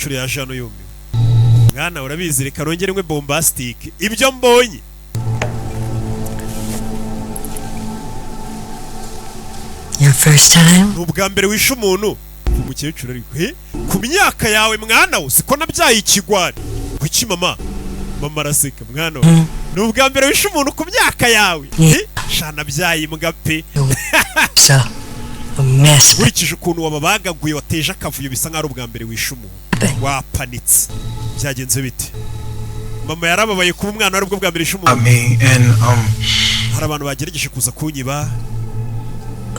umukecuru yaje hano yumiwe. Mwana urabizi reka rongere ngwe bombastic ibyo mbonye. Your first time? Ubwa mbere wishe umuntu. Umukecuru ariko ku myaka yawe mwana wo siko nabyaye ikigwari. Kuki mama? Mama araseka mwana wo. Ubwa mbere wishe umuntu ku myaka yawe. Shana byaye imbwa pe. So, a mess. Urikije ukuntu wababagaguye wateje akavuyo bisa nk'ari ubwa mbere wishe umuntu. Wapanitse. Byagenze bite? Mama yarababaye kuba umwana ari bwo bwa mbere wishe umuntu. Hari abantu bagerageje kuza kunyiba.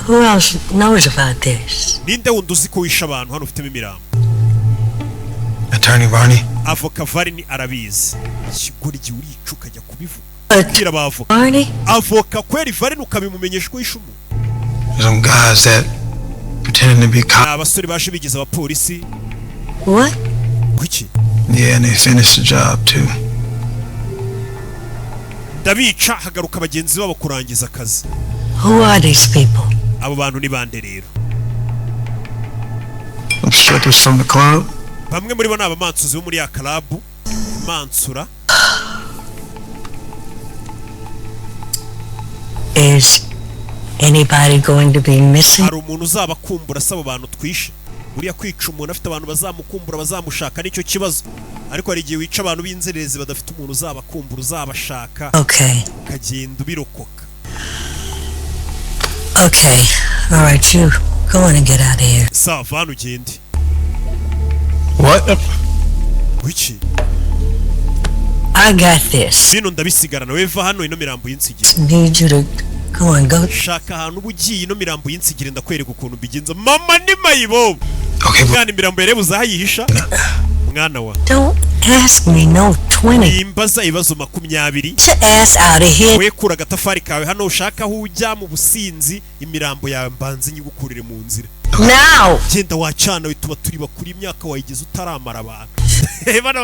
Who else knows about this? Ninde wundi uzi ko wishe abantu hano ufitemo imirambo? Attorney Varney. Avoka Varney arabizi. Kigori gihe urica ukajya kubivuga. Kira bavoka. Varney? Avoka kweri Varney ukabimumenyesha ko wishe umuntu. Some guys that pretending to be cops. Abasore baje bigize abapolisi. What? Kuki? Yeah, and they finished the job too. Ndabica hagaruka abagenzi babo kurangiza akazi. Who are these people? Abo bantu ni bande rero? Strippers from the club. Bamwe muri bo nabamansuzi bo muri ya club. Mansura. Is anybody going to be missing? Hari umuntu uzabakumbura asaba abantu twishe. Uriya kwica umuntu afite abantu bazamukumbura bazamushaka nicyo kibazo. Ariko hari igihe wica abantu b'inzererezi badafite umuntu uzabakumbura uzabashaka. Okay. Kagenda birokoka. Okay. All right, you go on and get out of here. Savana ugende. What? Wiki? I got this. Bino ndabisigarana weva hano ino mirambo y'insigire. Need you to go and go. Shaka ahantu ubugiye ino mirambo y'insigire ndakwereka ukuntu bigenza. Mama ni mayibo. Okay, Mwana imirambo yarebuza hayihisha. Mwana wa. Don't ask me no 20. Imbaza ibibazo 20. Get your ass out of here. Wekura agatafari kawe hano ushaka aho ujya mu businzi imirambo yawe mbanze nyigukurire mu nzira. Now. Genda wacana wituba turi bakuri imyaka wayigeze utaramara abantu. Bana